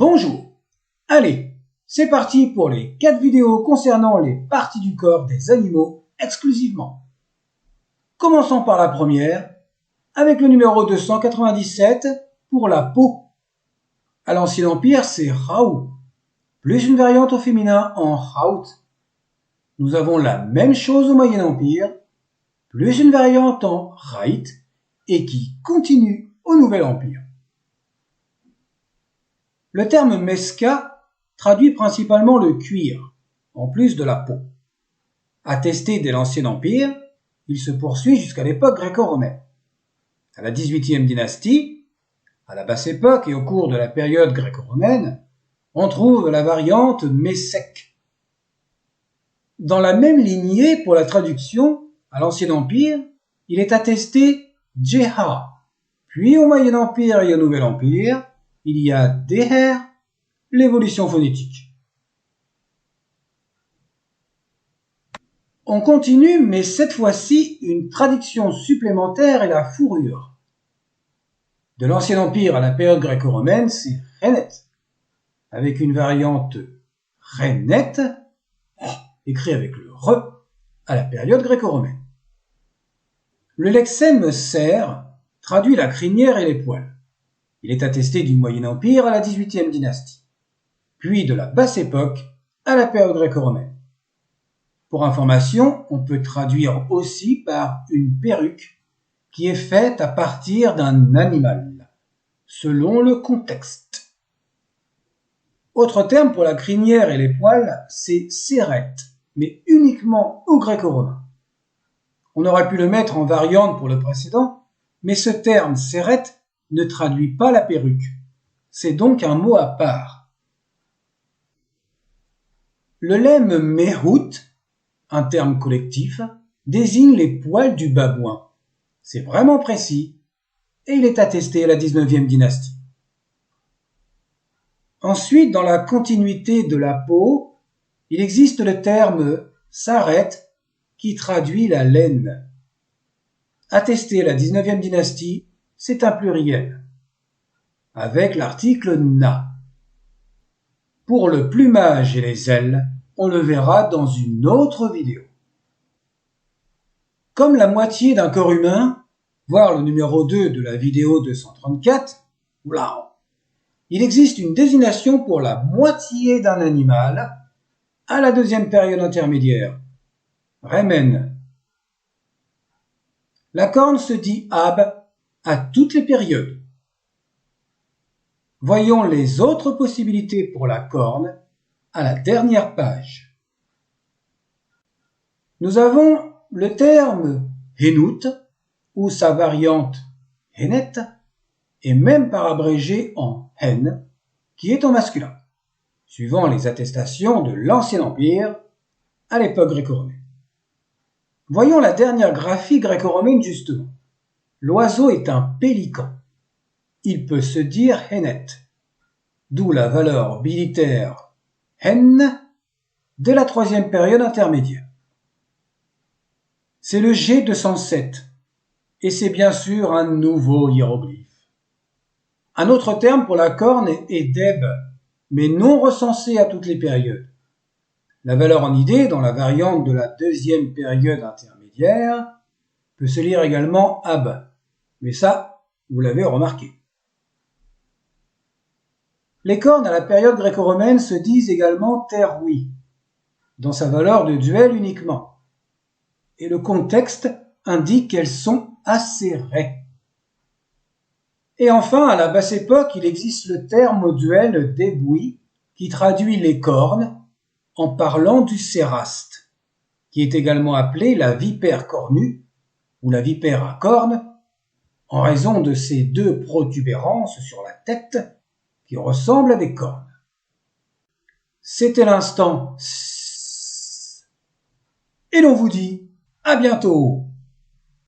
Bonjour. Allez, c'est parti pour les 4 vidéos concernant les parties du corps des animaux exclusivement. Commençons par la première, avec le numéro 297 pour la peau. À l'Ancien Empire, c'est Raou, plus une variante au féminin en Raout. Nous avons la même chose au Moyen Empire, plus une variante en Raït, et qui continue au Nouvel Empire. Le terme mesca traduit principalement le cuir, en plus de la peau. Attesté dès l'Ancien Empire, il se poursuit jusqu'à l'époque gréco-romaine. À la XVIIIe dynastie, à la basse époque et au cours de la période gréco-romaine, on trouve la variante messec. Dans la même lignée pour la traduction, à l'Ancien Empire, il est attesté djeha. Puis au Moyen Empire et au Nouvel Empire, il y a deher, l'évolution phonétique. On continue, mais cette fois-ci, une traduction supplémentaire est la fourrure. De l'Ancien Empire à la période gréco-romaine, c'est renet, avec une variante renet, écrit avec le re, à la période gréco-romaine. Le lexème serre traduit la crinière et les poils. Il est attesté du Moyen Empire à la XVIIIe dynastie, puis de la basse époque à la période gréco-romaine. Pour information, on peut traduire aussi par une perruque qui est faite à partir d'un animal, selon le contexte. Autre terme pour la crinière et les poils, c'est sérette, mais uniquement au gréco-romain. On aurait pu le mettre en variante pour le précédent, mais ce terme sérette ne traduit pas la perruque. C'est donc un mot à part. Le lemme mehout, un terme collectif, désigne les poils du babouin. C'est vraiment précis et il est attesté à la XIXe dynastie. Ensuite, dans la continuité de la peau, il existe le terme saret qui traduit la laine. Attesté à la XIXe dynastie, c'est un pluriel, avec l'article na. Pour le plumage et les ailes, on le verra dans une autre vidéo. Comme la moitié d'un corps humain, voire le numéro 2 de la vidéo 234, il existe une désignation pour la moitié d'un animal à la deuxième période intermédiaire, remen. La corne se dit ab à toutes les périodes. Voyons les autres possibilités pour la corne à la dernière page. Nous avons le terme henout ou sa variante henet et même par abrégé en hen qui est en masculin, suivant les attestations de l'Ancien Empire à l'époque gréco-romaine. Voyons la dernière graphie gréco-romaine justement. L'oiseau est un pélican. Il peut se dire hennet, d'où la valeur bilitaire hen dès la troisième période intermédiaire. C'est le G207 et c'est bien sûr un nouveau hiéroglyphe. Un autre terme pour la corne est deb, mais non recensé à toutes les périodes. La valeur en idée dans la variante de la deuxième période intermédiaire peut se lire également ab, mais ça, vous l'avez remarqué. Les cornes à la période gréco-romaine se disent également teroui, dans sa valeur de duel uniquement. Et le contexte indique qu'elles sont acérées. Et enfin, à la basse époque, il existe le terme duel débouis qui traduit les cornes en parlant du céraste, qui est également appelé la vipère cornue ou la vipère à cornes, en raison de ses deux protubérances sur la tête qui ressemblent à des cornes. C'était l'instant et l'on vous dit à bientôt.